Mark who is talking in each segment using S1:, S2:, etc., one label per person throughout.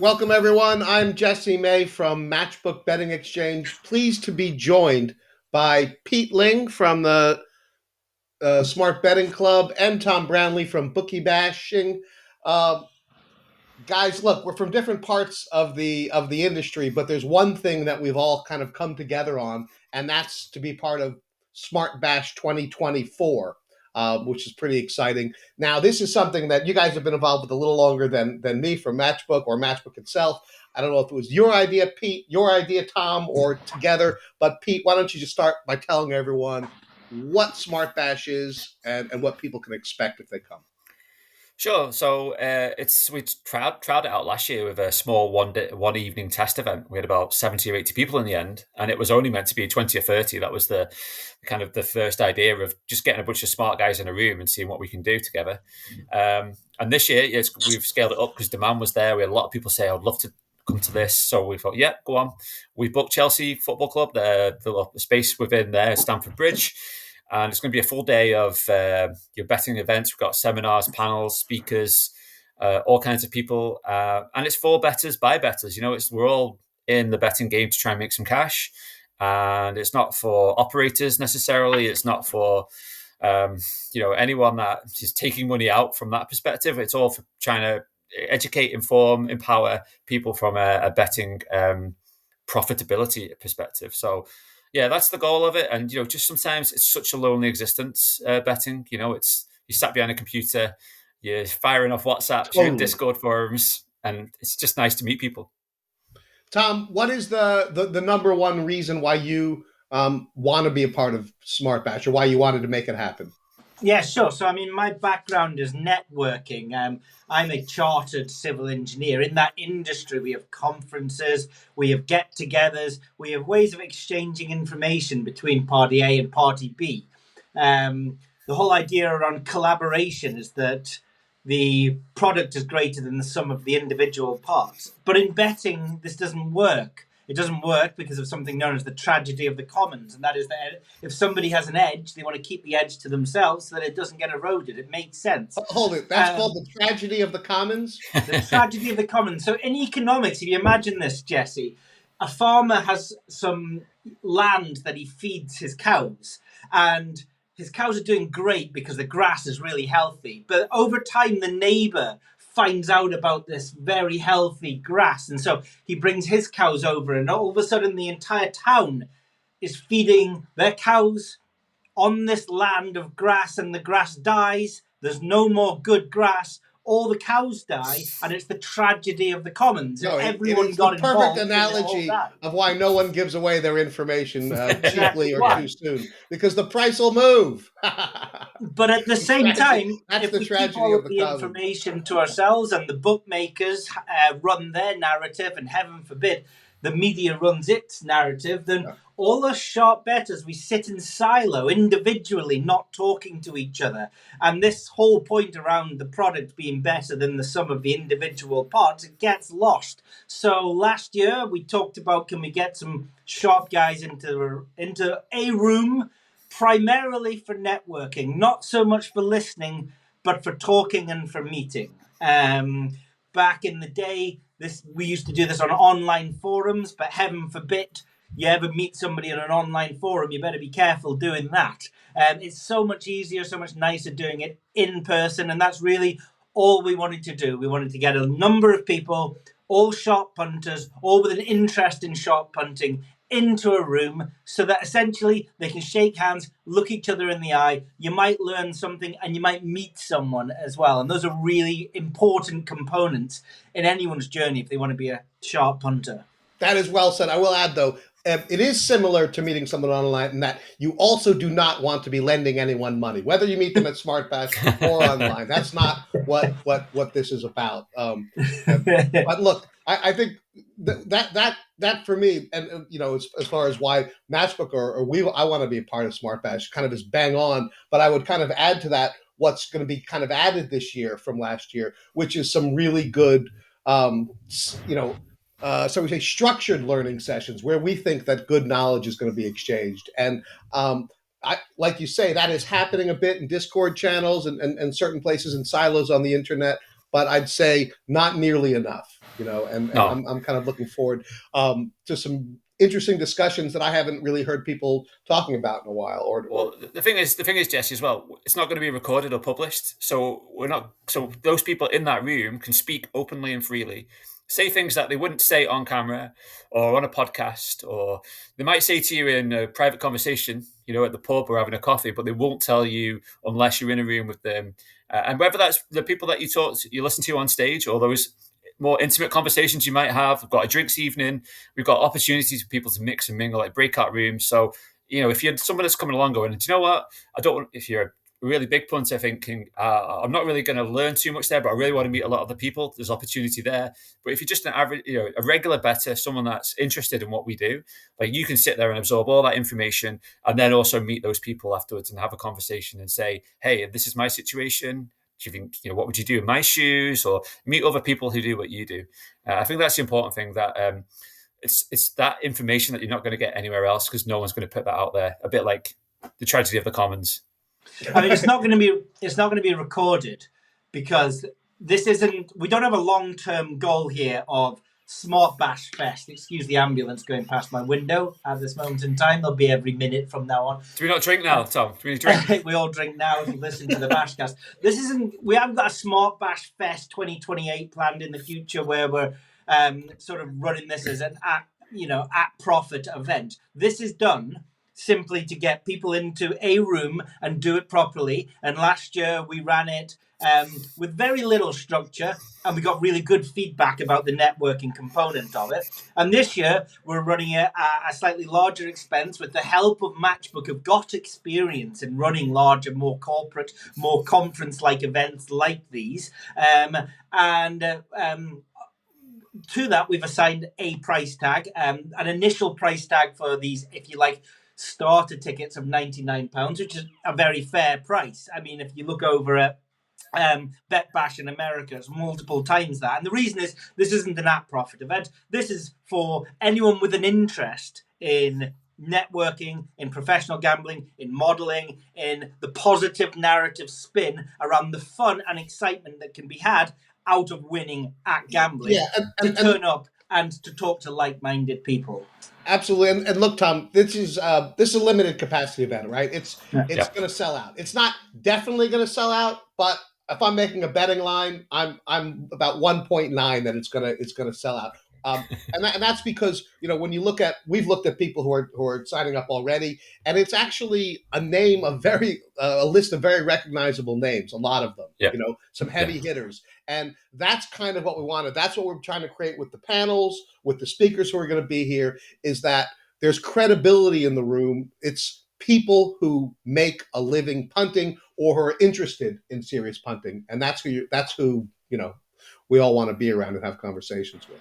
S1: Welcome, everyone. I'm Jesse May from Matchbook Betting Exchange. Pleased to be joined by Pete Ling from the Smart Betting Club and Tom Brownlee from Bookie Bashing. Uh, Guys, look, we're from different parts of the industry, but there's one thing that we've all kind of come together on, and that's to be part of Smart Bash 2024, which is pretty exciting. Now, this is something that you guys have been involved with a little longer than me from Matchbook or Matchbook itself. I don't know if it was your idea, Pete, your idea, Tom, or together. But Pete, why don't you just start by telling everyone what Smart Bash is and what people can expect if they come?
S2: Sure. So it's we tried it out last year with a small one evening test event. We had about 70 or 80 people in the end, and it was only meant to be 20 or 30. That was the kind of the first idea of just getting a bunch of smart guys in a room and seeing what we can do together. And this year, we've scaled it up because demand was there. We had a lot of people say, "I'd love to come to this." So we thought, "Yeah, go on." We booked Chelsea Football Club, the space within there, Stamford Bridge, and it's going to be a full day of your betting events. We've got seminars, panels, speakers, all kinds of people, and it's for betters by betters. We're all in the betting game to try and make some cash, and it's not for operators necessarily. It's not for anyone that is taking money out from that perspective. It's all for trying to educate, inform, empower people from a betting profitability perspective. So yeah, that's the goal of it. And just sometimes it's such a lonely existence, betting. It's you sat behind a computer, you're firing off WhatsApps, you're in
S1: Totally.
S2: Discord forums, and it's just nice to meet people.
S1: Tom, what is the number one reason why you want to be a part of Smart Batch or why you wanted to make it happen?
S3: Yeah, sure. So, I mean, my background is networking. I'm a chartered civil engineer. In that industry, we have conferences, we have get togethers, we have ways of exchanging information between party A and party B. The whole idea around collaboration is that the product is greater than the sum of the individual parts. But in betting, this doesn't work. It doesn't work because of something known as the tragedy of the commons, and that is that if somebody has an edge, they want to keep the edge to themselves so that it doesn't get eroded. It makes sense.
S1: Hold it. That's called the tragedy of the commons.
S3: The tragedy of the commons. So in economics, if you imagine this, Jesse, a farmer has some land that he feeds his cows, and his cows are doing great because the grass is really healthy. But over time, the neighbor finds out about this very healthy grass, and so he brings his cows over, and all of a sudden, the entire town is feeding their cows on this land of grass, and the grass dies. There's no more good grass. All the cows die, and it's the tragedy of the commons.
S1: No, it
S3: Everyone
S1: is the
S3: got
S1: perfect
S3: involved, and they all
S1: analogy
S3: died.
S1: of why no one gives away their information
S3: Exactly
S1: cheaply or too
S3: why.
S1: soon because the price will move.
S3: But at the same time,
S1: That's
S3: if
S1: the
S3: we keep
S1: tragedy
S3: all
S1: of
S3: of
S1: the
S3: the
S1: commons.
S3: information to ourselves and the bookmakers run their narrative, and heaven forbid the media runs its narrative, then
S1: Yeah.
S3: all us sharp betters, we sit in silo individually, not talking to each other. And this whole point around the product being better than the sum of the individual parts, it gets lost. So last year we talked about, can we get some sharp guys into a room primarily for networking, not so much for listening, but for talking and for meeting. Back in the day, this we used to do this on online forums, but heaven forbid you ever meet somebody in an online forum, you better be careful doing that. It's so much easier, so much nicer doing it in person, and that's really all we wanted to do. We wanted to get a number of people, all sharp punters, all with an interest in sharp punting, into a room so that essentially they can shake hands, look each other in the eye. You might learn something and you might meet someone as well. And those are really important components in anyone's journey if they want to be a sharp punter.
S1: That is well said. I will add, though, it is similar to meeting someone online in that you also do not want to be lending anyone money, whether you meet them at Smart Bash or online. That's not what this is about. But look, I think that for me, and as far as why Matchbook or we, I want to be a part of Smart Bash, kind of is bang on. But I would kind of add to that what's going to be kind of added this year from last year, which is some really good, um, you know, so we say structured learning sessions where we think that good knowledge is going to be exchanged. And like you say, that is happening a bit in Discord channels and certain places and silos on the internet, but I'd say not nearly enough. and
S2: No.
S1: I'm kind of looking forward to some interesting discussions that I haven't really heard people talking about in a while. Or
S2: Well, the thing is, Jesse, as well. It's not going to be recorded or published, so we're not. So those people in that room can speak openly and freely, say things that they wouldn't say on camera or on a podcast, or they might say to you in a private conversation, at the pub or having a coffee, but they won't tell you unless you're in a room with them. And whether that's the people that you listen to on stage, or those more intimate conversations you might have. We've got a drinks evening. We've got opportunities for people to mix and mingle, like breakout rooms. So if you're someone that's coming along going, do you know what? I don't want, if you're a really big punter thinking, I'm not really going to learn too much there, but I really want to meet a lot of the people. There's opportunity there. But if you're just an average, a regular better, someone that's interested in what we do, like you can sit there and absorb all that information and then also meet those people afterwards and have a conversation and say, hey, this is my situation. Do you think, what would you do in my shoes? Or meet other people who do what you do. I think that's the important thing, that it's that information that you're not going to get anywhere else, because no one's going to put that out there. A bit like the tragedy of the commons.
S3: I mean, it's not going to be recorded, because this isn't. We don't have a long-term goal here of Smart Bash Fest. Excuse the ambulance going past my window at this moment in time. They'll be every minute from now on.
S2: Do we not drink now, Tom? Do we drink?
S3: We all drink now if you listen to the Bashcast. This isn't. We haven't got a Smart Bash Fest 2028 planned in the future where we're sort of running this as an at profit event. This is done simply to get people into a room and do it properly. And last year we ran it with very little structure, and we got really good feedback about the networking component of it. And this year we're running it at a slightly larger expense with the help of Matchbook, who've got experience in running larger, more corporate, more conference-like events like these. To that, we've assigned a price tag, an initial price tag for these, if you like, starter tickets of £99, which is a very fair price. I mean, if you look over at Bet Bash in America, it's multiple times that. And the reason is this isn't an at-profit event. This is for anyone with an interest in networking, in professional gambling, in modeling, in the positive narrative spin around the fun and excitement that can be had out of winning at gambling, to turn up and to talk to like-minded people.
S1: Absolutely, and look, Tom, this is a limited capacity event, right? It's going to sell out. It's not definitely going to sell out, but if I'm making a betting line, I'm about 1.9 that it's gonna sell out. And that's because when we've looked at people who are signing up already, and it's actually a list of very recognizable names, a lot of them.
S2: Yeah.
S1: Some heavy hitters, and that's kind of what we wanted. That's what we're trying to create with the panels, with the speakers who are going to be here. Is that there's credibility in the room. It's people who make a living punting or who are interested in serious punting, and that's who we all want to be around and have conversations with.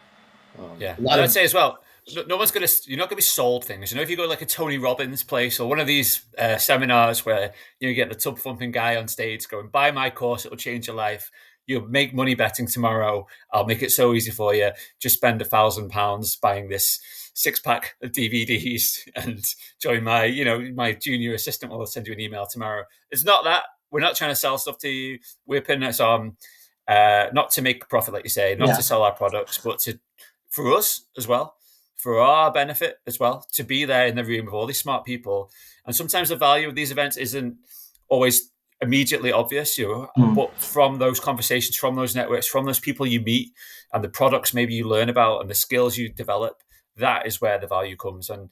S2: And I'd say as well, no one's you're not gonna be sold things. If you go to like a Tony Robbins place or one of these seminars where you get the tub thumping guy on stage going, "Buy my course, it'll change your life. You'll make money betting tomorrow. I'll make it so easy for you. Just spend £1,000 buying this 6-pack of DVDs and join my junior assistant will send you an email tomorrow." It's not that. We're not trying to sell stuff to you. We're putting us on not to make a profit, like you say, not to sell our products, but for us as well, for our benefit as well, to be there in the room with all these smart people. And sometimes the value of these events isn't always immediately obvious, but from those conversations, from those networks, from those people you meet and the products maybe you learn about and the skills you develop, that is where the value comes. And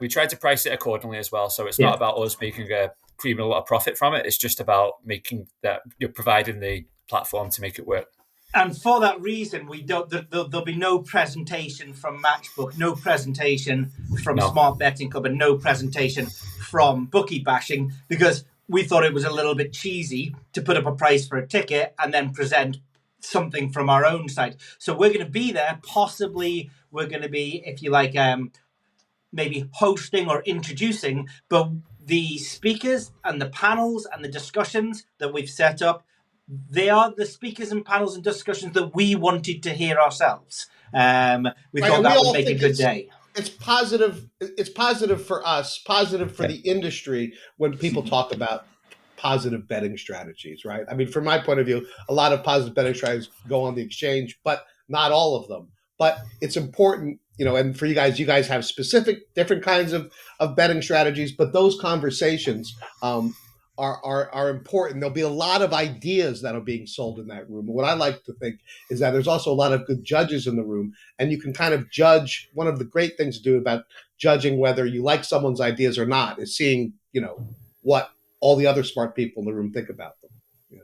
S2: we try to price it accordingly as well. So it's not about us making a lot of profit from it. It's just about making that you're providing the platform to make it work.
S3: And for that reason, there'll be no presentation from Matchbook, no presentation from Smart Betting Club, and no presentation from Bookie Bashing, because we thought it was a little bit cheesy to put up a price for a ticket and then present something from our own side. So we're going to be there. Possibly we're going to be, if you like, maybe hosting or introducing, but the speakers and the panels and the discussions that we've set up, they are the speakers and panels and discussions that we wanted to hear ourselves. We thought that would make a good day.
S1: It's positive. It's positive for us, positive for the industry when people talk about positive betting strategies, right? I mean, from my point of view, a lot of positive betting strategies go on the exchange, but not all of them. But it's important, and for you guys have specific different kinds of betting strategies, but those conversations are important. There'll be a lot of ideas that are being sold in that room. What I like to think is that there's also a lot of good judges in the room, and you can kind of judge. One of the great things to do about judging whether you like someone's ideas or not is seeing, what all the other smart people in the room think about them. You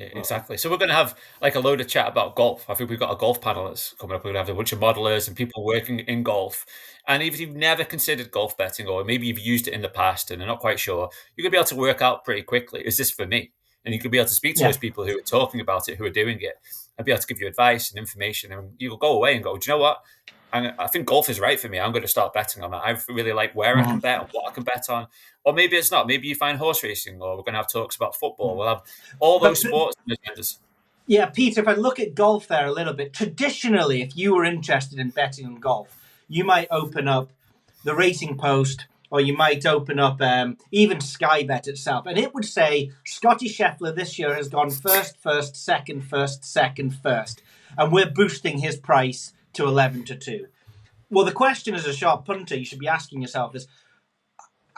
S2: Yeah,
S1: know,
S2: exactly. So we're going to have like a load of chat about golf. I think we've got a golf panel that's coming up. We're going to have a bunch of modelers and people working in golf. And even if you've never considered golf betting, or maybe you've used it in the past and are not quite sure, you're going to be able to work out pretty quickly, is this for me? And you could be able to speak to
S3: Yeah.
S2: those people who are talking about it, who are doing it, and be able to give you advice and information. And you'll go away and go, do you know what? I think golf is right for me. I'm going to start betting on that. I really like where I can bet and what I can bet on. Or maybe it's not. Maybe you find horse racing, or we're going to have talks about football. We'll have all
S3: But
S2: those sports agendas.
S3: yeah, Peter, if I look at golf there a little bit, traditionally, if you were interested in betting on golf, you might open up the Racing Post, or you might open up even Sky Bet itself, and it would say Scotty Scheffler this year has gone first, second, first, and we're boosting his price to 11-2. Well, the question as a sharp punter you should be asking yourself is,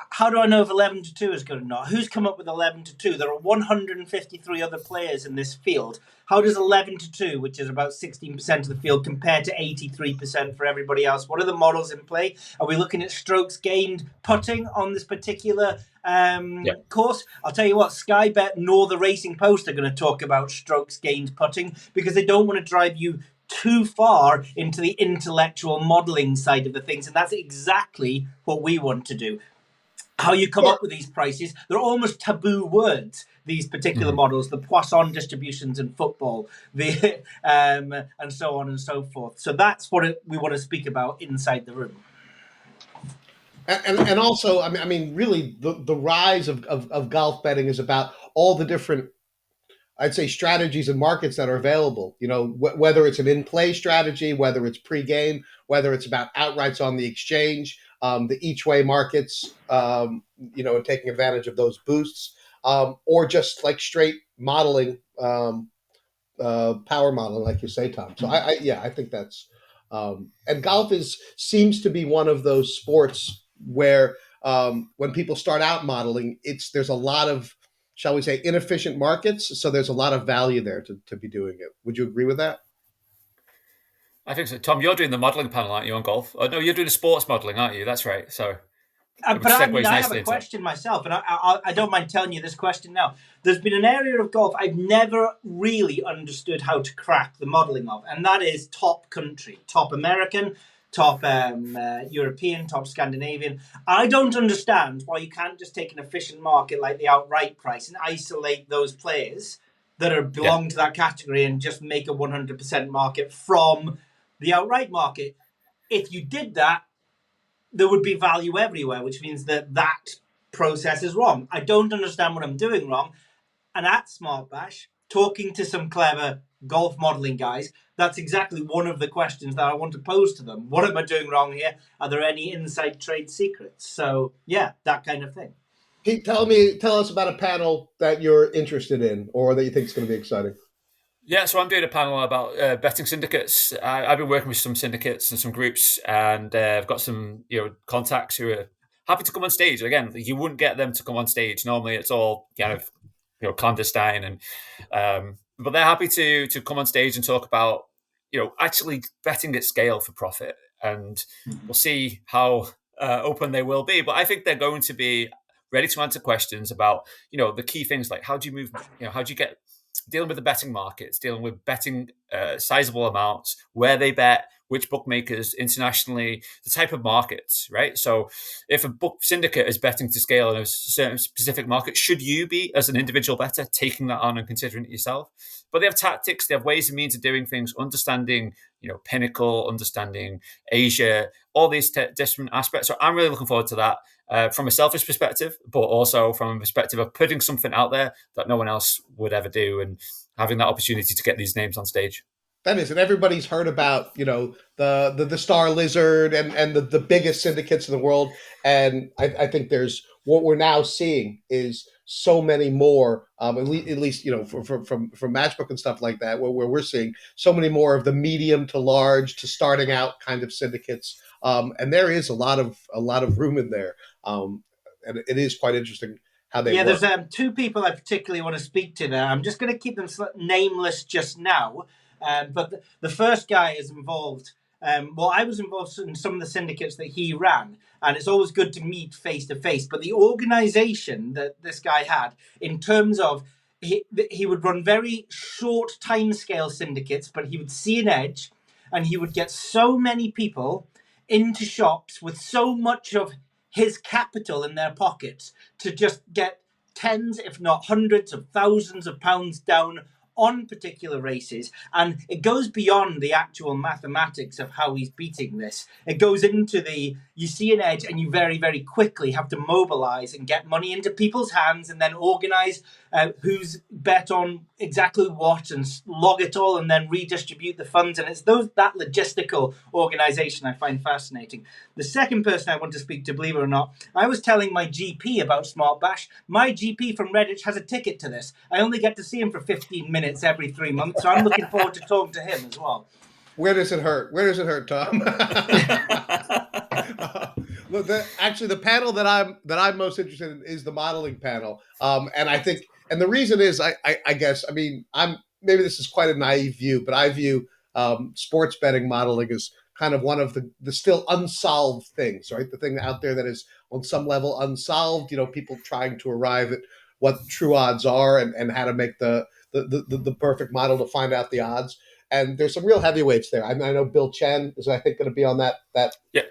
S3: how do I know if 11-2 is good or not? Who's come up with 11-2? There are 153 other players in this field. How does 11-2, which is about 16% of the field, compare to 83% for everybody else? What are the models in play? Are we looking at strokes gained putting on this particular course? I'll tell you what, Sky Bet nor the Racing Post are going to talk about strokes gained putting, because they don't want to drive you too far into the intellectual modeling side of the things. And that's exactly what we want to do. How you come up with these prices, they're almost taboo words, these particular models, the Poisson distributions in football, the and so on and so forth. So that's what we want to speak about inside the room.
S1: and also, I mean, really, the rise of golf betting is about all the different, I'd say, strategies and markets that are available. Whether it's an in-play strategy, whether it's pre-game, whether it's about outrights on the exchange, the each-way markets, and taking advantage of those boosts, or just like straight modeling, power modeling, like you say, Tom. So I think that's, and golf seems to be one of those sports where when people start out modeling, there's a lot of, shall we say, inefficient markets. So there's a lot of value there to be doing it. Would you agree with that?
S2: I think so. Tom, you're doing the modelling panel, aren't you, on golf? Oh, no, you're doing the sports modelling, aren't you? That's right. So it
S3: But I
S2: segues
S3: mean, I have
S2: nicely
S3: a
S2: into it.
S3: question myself, and I don't mind telling you this question now. There's been an area of golf I've never really understood how to crack the modelling of, and that is top country, top American, top European, top Scandinavian. I don't understand why you can't just take an efficient market like the outright price and isolate those players that belong to that category and just make a 100% market from the outright market. If you did that, there would be value everywhere, which means that process is wrong. I don't understand what I'm doing wrong. And at Smart Bash, talking to some clever golf modeling guys, that's exactly one of the questions that I want to pose to them. What am I doing wrong here? Are there any inside trade secrets? So yeah, that kind of thing.
S1: Pete, tell us about a panel that you're interested in or that you think is going to be exciting.
S2: Yeah, so I'm doing a panel about betting syndicates. I've been working with some syndicates and some groups, and I've got some contacts who are happy to come on stage. Again, you wouldn't get them to come on stage. Normally, it's all kind of clandestine, and but they're happy to come on stage and talk about actually betting at scale for profit. And we'll see how open they will be. But I think they're going to be ready to answer questions about the key things like how do you move, how do you get dealing with the betting markets, dealing with betting sizable amounts, where they bet, which bookmakers internationally, the type of markets, right? So if a book syndicate is betting to scale in a certain specific market, should you be, as an individual bettor, taking that on and considering it yourself? But they have tactics, they have ways and means of doing things, understanding, Pinnacle, understanding Asia, all these different aspects. So I'm really looking forward to that. From a selfish perspective, but also from a perspective of putting something out there that no one else would ever do and having that opportunity to get these names on stage.
S1: That is, and everybody's heard about the Star Lizard and the biggest syndicates in the world, and I think there's what we're now seeing is so many more, at least from Matchbook and stuff like that, where we're seeing so many more of the medium to large to starting out kind of syndicates, and there is a lot of room in there, and it is quite interesting how they
S3: Yeah,
S1: work.
S3: there's two people I particularly want to speak to there. I'm just going to keep them nameless just now. But the first guy is involved. Well, I was involved in some of the syndicates that he ran, and it's always good to meet face to face. But the organization that this guy had, in terms of he would run very short timescale syndicates, but he would see an edge, and he would get so many people into shops with so much of his capital in their pockets to just get tens, if not hundreds of thousands of pounds down on particular races. And it goes beyond the actual mathematics of how he's beating this. It goes into you see an edge and you very, very quickly have to mobilize and get money into people's hands and then organize who's bet on exactly what and log it all and then redistribute the funds. And it's that logistical organization I find fascinating. The second person I want to speak to, believe it or not, I was telling my GP about Smart Bash. My GP from Redditch has a ticket to this. I only get to see him for 15 minutes every 3 months, so I'm looking forward to talking to him as well.
S1: Where does it hurt? Where does it hurt, Tom? Look, actually, the panel that I'm most interested in is the modeling panel, and I think, and the reason is, I guess, I mean, maybe this is quite a naive view, but I view sports betting modeling as kind of one of the still unsolved things, right? The thing out there that is on some level unsolved. People trying to arrive at what true odds are and how to make the perfect model to find out the odds. And there's some real heavyweights there. I know Bill Chen is, I think, going to be on that
S2: Yeah.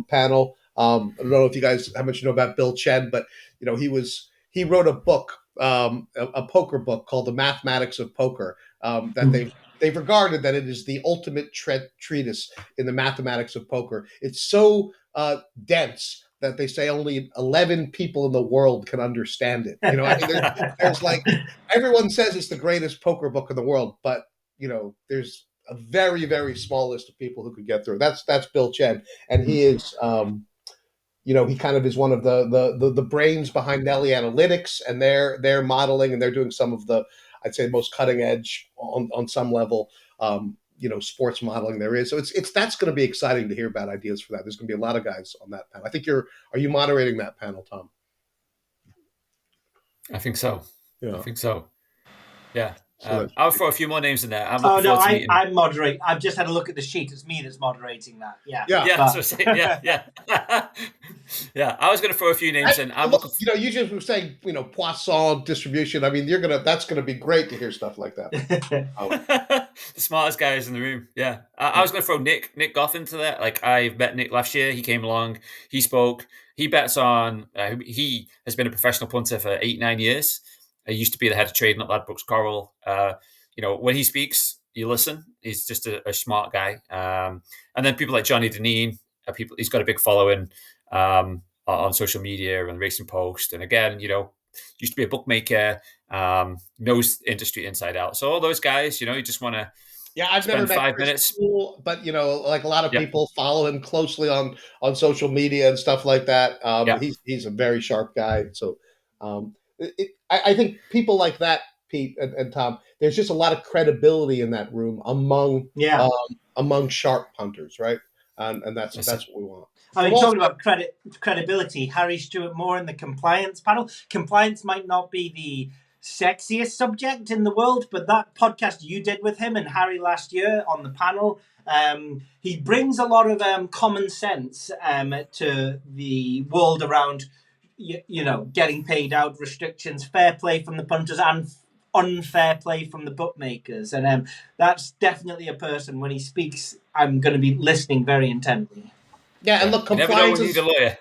S1: panel. I don't know if you guys how much you know about Bill Chen, but he wrote a book, a poker book called The Mathematics of Poker, that they've regarded that it is the ultimate treatise in the mathematics of poker. It's so dense that they say only 11 people in the world can understand it. I mean, there's like, everyone says it's the greatest poker book in the world, but there's a very, very small list of people who could get through. That's Bill Chen, and he is, he kind of is one of the brains behind Nelly Analytics, and they're modeling, and they're doing some of the, I'd say, most cutting edge on some level, sports modeling there is. So that's going to be exciting to hear about ideas for that. There's going to be a lot of guys on that panel. I think are you moderating that panel, Tom?
S2: I think so.
S1: Yeah.
S2: I think so. Yeah. I'll throw a few more names in there. I'm
S3: moderating. I've just had a look at the sheet. It's me that's moderating that. Yeah.
S2: Yeah. Yeah. I was going to throw a few names in.
S1: You just were saying, Poisson distribution. I mean, that's going to be great to hear stuff like that.
S2: The smartest guys in the room. Yeah. I was going to throw Nick Goff into that. Like, I met Nick last year. He came along. He spoke. He bets on. He has been a professional punter for 8-9 years. He used to be the head of trading at Ladbrokes Coral. When he speaks, you listen. He's just a smart guy. And then people like Johnny Deneen, he's got a big following on social media and Racing Post. And again, used to be a bookmaker, knows the industry inside out. So all those guys, you just want to
S1: I've never met
S2: 5
S1: Chris
S2: minutes.
S1: Poole, but like a lot of people follow him closely on social media and stuff like that. He's a very sharp guy. So I think people like that, Pete and Tom, there's just a lot of credibility in that room among sharp punters, right? And that's what we want.
S3: I mean, talking about credibility, Harry Stewart Moore in the compliance panel. Compliance might not be the sexiest subject in the world, but that podcast you did with him and Harry last year on the panel, he brings a lot of common sense to the world around, getting paid out, restrictions, fair play from the punters, and unfair play from the bookmakers. And that's definitely a person, when he speaks, I'm going to be listening very intently.
S1: Yeah, and look, compliance
S2: is a lawyer.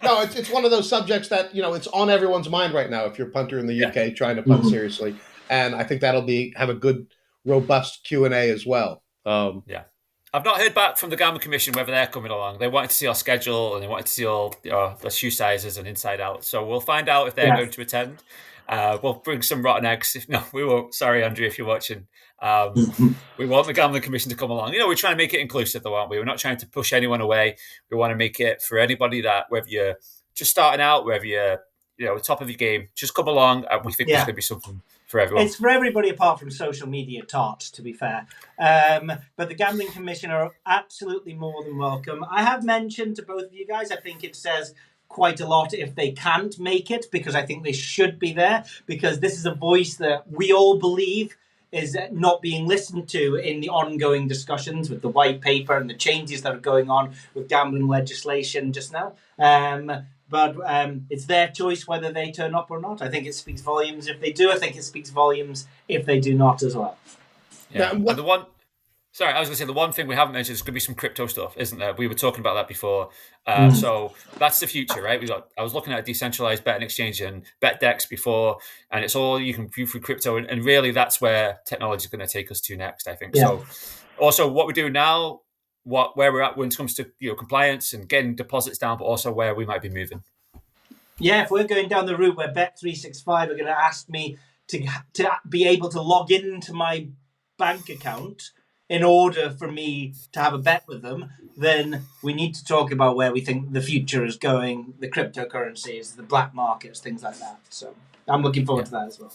S1: No, it's one of those subjects that it's on everyone's mind right now. If you're a punter in the UK trying to punt seriously, and I think that'll have a good, robust Q&A as well.
S2: I've not heard back from the Gambling Commission whether they're coming along. They wanted to see our schedule and they wanted to see all the shoe sizes and inside out. So we'll find out if they're going to attend. We'll bring some rotten eggs. No, we won't. Sorry, Andrew, if you're watching. We want the Gambling Commission to come along. We're trying to make it inclusive, though, aren't we? We're not trying to push anyone away. We want to make it for anybody that, whether you're just starting out, whether you're top of your game, just come along. And we think there's going to be something for everyone.
S3: It's for everybody apart from social media tarts, to be fair. But the Gambling Commission are absolutely more than welcome. I have mentioned to both of you guys, I think it says quite a lot if they can't make it, because I think they should be there, because this is a voice that we all believe is not being listened to in the ongoing discussions with the white paper and the changes that are going on with gambling legislation just now. But it's their choice whether they turn up or not. I think it speaks volumes if they do. I think it speaks volumes if they do not as well.
S2: Yeah. And the one thing we haven't mentioned is going to be some crypto stuff, isn't there? We were talking about that before. So that's the future, right? I was looking at a decentralized betting exchange and BetDex before, and it's all you can view through crypto. And really, that's where technology is going to take us to next, I think. Yeah. So also what we're doing now, where we're at when it comes to compliance and getting deposits down, but also where we might be moving.
S3: Yeah, if we're going down the route where Bet365 are going to ask me to be able to log into my bank account in order for me to have a bet with them, then we need to talk about where we think the future is going, the cryptocurrencies, the black markets, things like that. So I'm looking forward to that as well.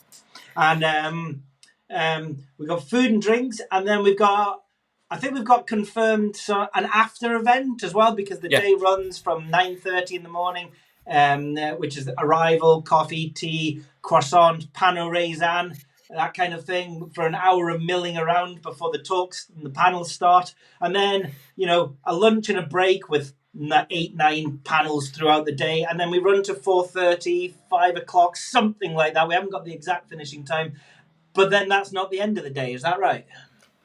S3: And we've got food and drinks, and then I think we've got confirmed an after event as well, because the day runs from 9:30 in the morning, which is arrival, coffee, tea, croissant, pain au raisin, that kind of thing, for an hour of milling around before the talks and the panels start. And then, a lunch and a break with 8-9 panels throughout the day. And then we run to 4:30, 5 o'clock, something like that. We haven't got the exact finishing time. But then that's not the end of the day. Is that right?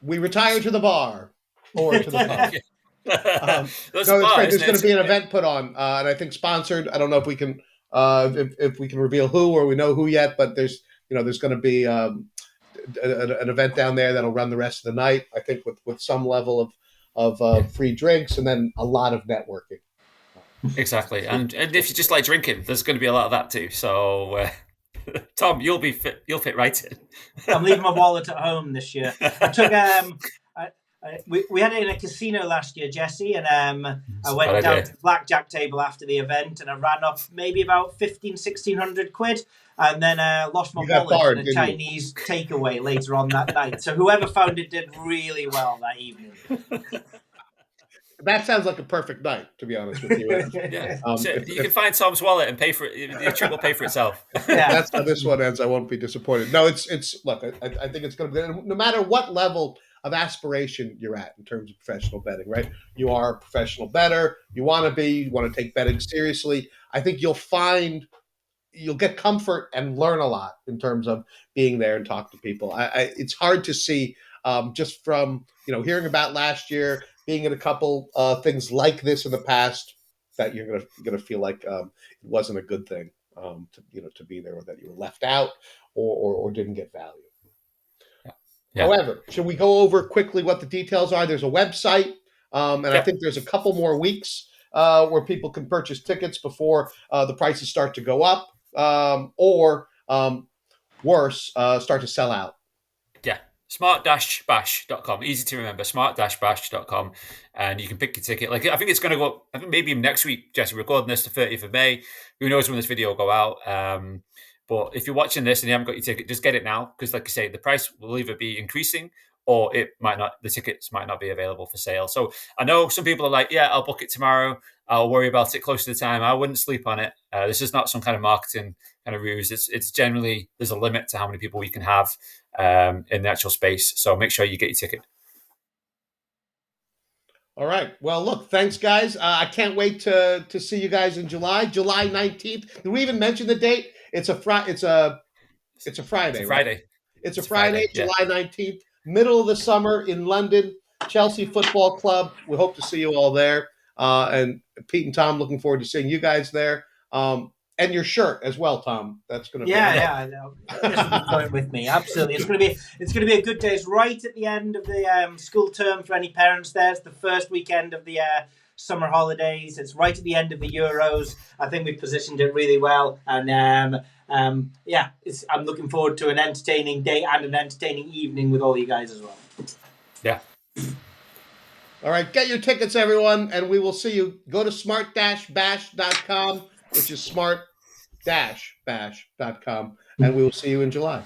S1: We retire to the bar or to the pub. It's great. There's going to be an event put on, and I think sponsored. I don't know if we can if we can reveal who or we know who yet, but there's going to be an event down there that'll run the rest of the night. I think with some level of free drinks and then a lot of networking.
S2: Exactly, and if you just like drinking, there's going to be a lot of that too. So. Tom, you'll fit right in.
S3: I'm leaving my wallet at home this year. I took we had it in a casino last year, Jesse, and I went down to the blackjack table after the event, and I ran up maybe about 1,600 quid, and then lost my wallet in a Chinese takeaway later on that night. So whoever found it did really well that evening.
S1: That sounds like a perfect night, to be honest with you.
S2: So you can find Tom's wallet and pay for it. The trip will pay for itself.
S1: That's how this one ends. I won't be disappointed. No, it's look. I think it's going to be, no matter what level of aspiration you're at in terms of professional betting, right? You are a professional bettor. You want to be. You want to take betting seriously. I think you'll get comfort and learn a lot in terms of being there and talk to people. It's hard to see just from hearing about last year, being in a couple things like this in the past, that you're gonna feel like it wasn't a good thing to be there, or that you were left out or didn't get value. Yeah. However, should we go over quickly what the details are? There's a website, and I think there's a couple more weeks where people can purchase tickets before the prices start to go up, or worse, start to sell out.
S2: Yeah. smart-bash.com. Easy to remember, smart-bash.com. And you can pick your ticket. Like, I think it's going to go up, I think maybe next week, Jesse, recording this the 30th of May. Who knows when this video will go out. But if you're watching this and you haven't got your ticket, just get it now. Because like I say, the price will either be increasing or it might not. The tickets might not be available for sale. So I know some people are like, yeah, I'll book it tomorrow. I'll worry about it close to the time. I wouldn't sleep on it. This is not some kind of marketing kind of ruse. It's generally, there's a limit to how many people we can have in the actual space. So make sure you get your ticket.
S1: All right. Well, look, thanks, guys. I can't wait to see you guys in July 19th. Did we even mention the date? It's a Friday. It's a Friday.
S2: Friday.
S1: It's a Friday, July 19th, middle of the summer in London, Chelsea Football Club. We hope to see you all there. And Pete and Tom, looking forward to seeing you guys there. And your shirt as well, Tom. That's going to be
S3: I know. Going with me, absolutely. It's going to be a good day. It's right at the end of the school term for any parents there. It's the first weekend of the summer holidays. It's right at the end of the Euros. I think we've positioned it really well, and I'm looking forward to an entertaining day and an entertaining evening with all you guys as well.
S2: Yeah.
S1: All right, get your tickets, everyone, and we will see you. Go to smart-bash.com, which is smart bash.com, and we will see you in July.